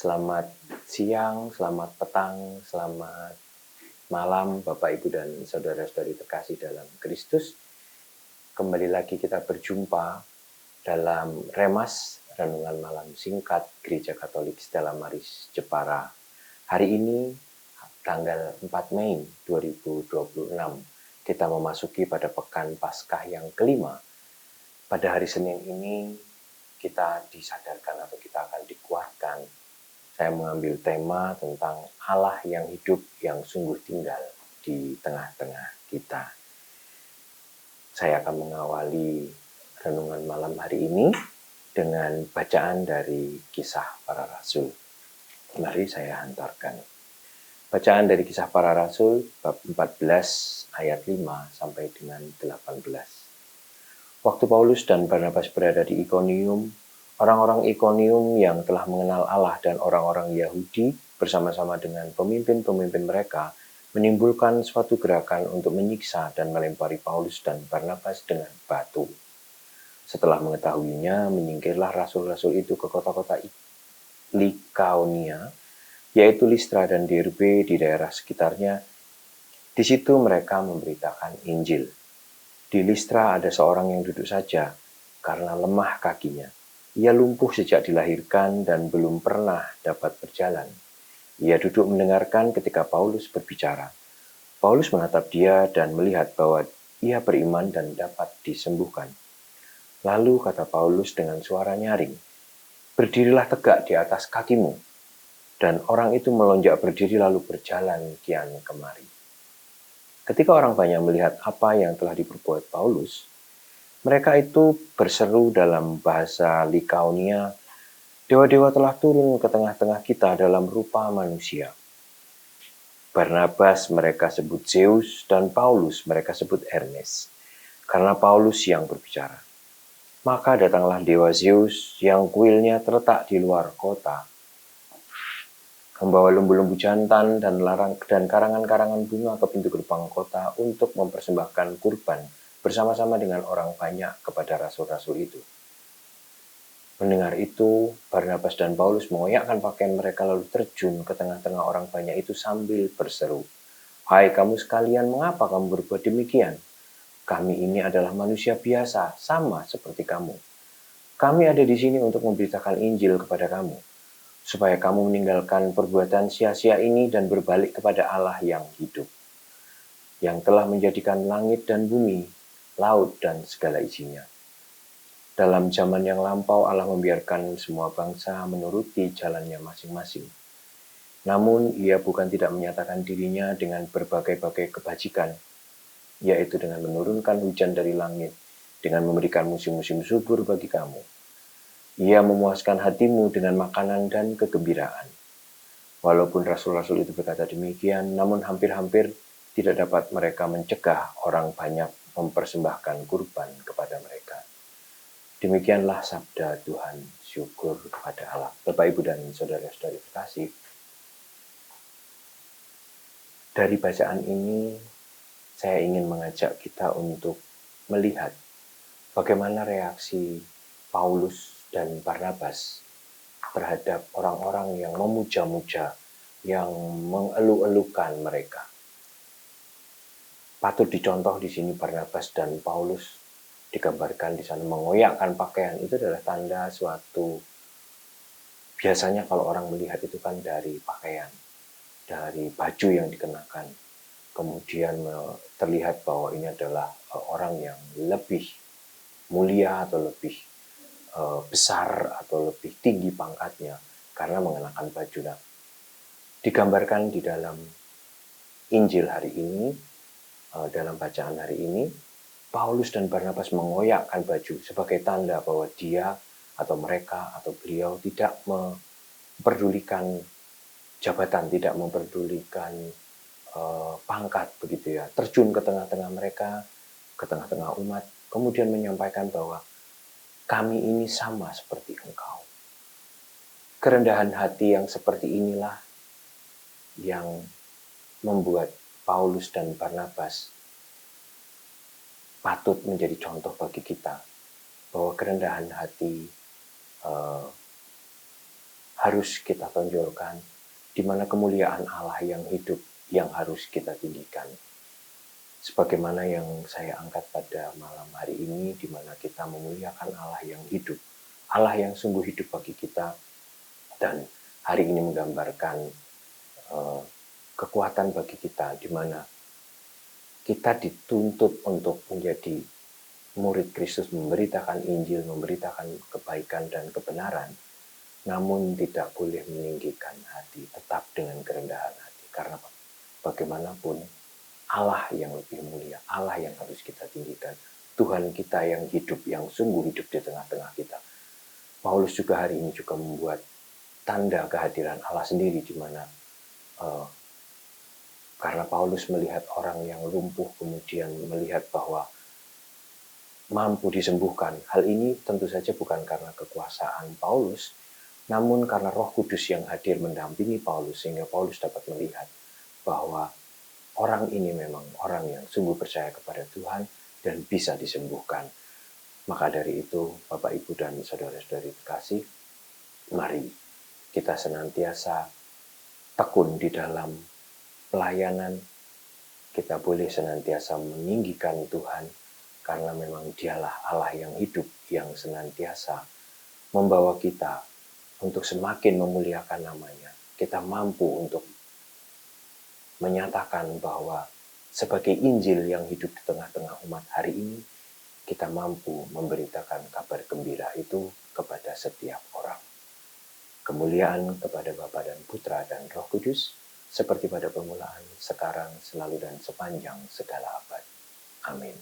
Selamat siang, selamat petang, selamat malam Bapak, Ibu, dan saudara-saudari terkasih dalam Kristus. Kembali lagi kita berjumpa dalam Remas, Renungan Malam Singkat Gereja Katolik Stella Maris Jepara. Hari ini, tanggal 4 Mei 2026, kita memasuki pada pekan Paskah yang kelima. Pada hari Senin ini, kita disadarkan atau kita akan dikuatkan. Saya mengambil tema tentang Allah yang hidup, yang sungguh tinggal di tengah-tengah kita. Saya akan mengawali renungan malam hari ini dengan bacaan dari Kisah Para Rasul. Mari saya hantarkan. Bacaan dari Kisah Para Rasul bab 14 ayat 5 sampai dengan 18. Waktu Paulus dan Barnabas berada di Ikonium, orang-orang Ikonium yang telah mengenal Allah dan orang-orang Yahudi bersama-sama dengan pemimpin-pemimpin mereka menimbulkan suatu gerakan untuk menyiksa dan melempari Paulus dan Barnabas dengan batu. Setelah mengetahuinya, menyingkirlah rasul-rasul itu ke kota-kota Likaonia, yaitu Listra dan Derbe di daerah sekitarnya. Di situ mereka memberitakan Injil. Di Listra ada seorang yang duduk saja karena lemah kakinya. Ia lumpuh sejak dilahirkan dan belum pernah dapat berjalan. Ia duduk mendengarkan ketika Paulus berbicara. Paulus menatap dia dan melihat bahwa ia beriman dan dapat disembuhkan. Lalu kata Paulus dengan suara nyaring, "Berdirilah tegak di atas kakimu." Dan orang itu melonjak berdiri lalu berjalan kian kemari. Ketika orang banyak melihat apa yang telah diperbuat Paulus, mereka itu berseru dalam bahasa Likaonia, "Dewa-dewa telah turun ke tengah-tengah kita dalam rupa manusia." Barnabas mereka sebut Zeus dan Paulus mereka sebut Hermes, karena Paulus yang berbicara. Maka datanglah dewa Zeus yang kuilnya terletak di luar kota, membawa lembu-lembu jantan dan karangan-karangan bunga ke pintu gerbang kota untuk mempersembahkan kurban bersama-sama dengan orang banyak kepada rasul-rasul itu. Mendengar itu, Barnabas dan Paulus mengoyakkan pakaian mereka lalu terjun ke tengah-tengah orang banyak itu sambil berseru, "Hai kamu sekalian, mengapa kamu berbuat demikian? Kami ini adalah manusia biasa, sama seperti kamu. Kami ada di sini untuk memberitakan Injil kepada kamu, supaya kamu meninggalkan perbuatan sia-sia ini dan berbalik kepada Allah yang hidup, yang telah menjadikan langit dan bumi, laut dan segala isinya. Dalam zaman yang lampau Allah membiarkan semua bangsa menuruti jalannya masing-masing. Namun ia bukan tidak menyatakan dirinya dengan berbagai-bagai kebajikan, yaitu dengan menurunkan hujan dari langit, dengan memberikan musim-musim subur bagi kamu. Ia memuaskan hatimu dengan makanan dan kegembiraan." Walaupun rasul-rasul itu berkata demikian, namun hampir-hampir tidak dapat mereka mencegah orang banyak mempersembahkan kurban kepada mereka. Demikianlah sabda Tuhan, syukur kepada Allah. Bapak, Ibu, dan saudara-saudari terkasih, dari bacaan ini saya ingin mengajak kita untuk melihat bagaimana reaksi Paulus dan Barnabas terhadap orang-orang yang memuja-muja, yang mengeluh-elukan mereka. Patut dicontoh di sini Barnabas dan Paulus digambarkan di sana mengoyakkan pakaian. Itu adalah tanda suatu, biasanya kalau orang melihat itu kan dari pakaian, dari baju yang dikenakan. Kemudian terlihat bahwa ini adalah orang yang lebih mulia atau lebih besar atau lebih tinggi pangkatnya karena mengenakan baju. Nah, digambarkan di dalam Injil hari ini, dalam bacaan hari ini, Paulus dan Barnabas mengoyakkan baju sebagai tanda bahwa dia atau mereka atau beliau tidak memperdulikan jabatan, tidak memperdulikan pangkat begitu ya. Terjun ke tengah-tengah mereka, ke tengah-tengah umat, kemudian menyampaikan bahwa kami ini sama seperti engkau. Kerendahan hati yang seperti inilah yang membuat Paulus dan Barnabas patut menjadi contoh bagi kita, bahwa kerendahan hati harus kita tonjolkan, di mana kemuliaan Allah yang hidup yang harus kita tinggikan. Sebagaimana yang saya angkat pada malam hari ini, di mana kita memuliakan Allah yang hidup, Allah yang sungguh hidup bagi kita, dan hari ini menggambarkan kekuatan bagi kita, di mana kita dituntut untuk menjadi murid Kristus, memberitakan Injil, memberitakan kebaikan dan kebenaran, namun tidak boleh meninggikan hati, tetap dengan kerendahan hati. Karena bagaimanapun Allah yang lebih mulia, Allah yang harus kita tinggikan, Tuhan kita yang hidup, yang sungguh hidup di tengah-tengah kita. Paulus juga hari ini juga membuat tanda kehadiran Allah sendiri, di mana karena Paulus melihat orang yang lumpuh, kemudian melihat bahwa mampu disembuhkan. Hal ini tentu saja bukan karena kekuasaan Paulus, namun karena Roh Kudus yang hadir mendampingi Paulus, sehingga Paulus dapat melihat bahwa orang ini memang orang yang sungguh percaya kepada Tuhan dan bisa disembuhkan. Maka dari itu, Bapak, Ibu, dan saudara-saudari terkasih, mari kita senantiasa tekun di dalam pelayanan. Kita boleh senantiasa meninggikan Tuhan, karena memang Dialah Allah yang hidup, yang senantiasa membawa kita untuk semakin memuliakan namanya. Kita mampu untuk menyatakan bahwa sebagai Injil yang hidup di tengah-tengah umat hari ini, kita mampu memberitakan kabar gembira itu kepada setiap orang. Kemuliaan kepada Bapa dan Putra dan Roh Kudus, seperti pada permulaan, sekarang, selalu, dan sepanjang segala abad. Amin.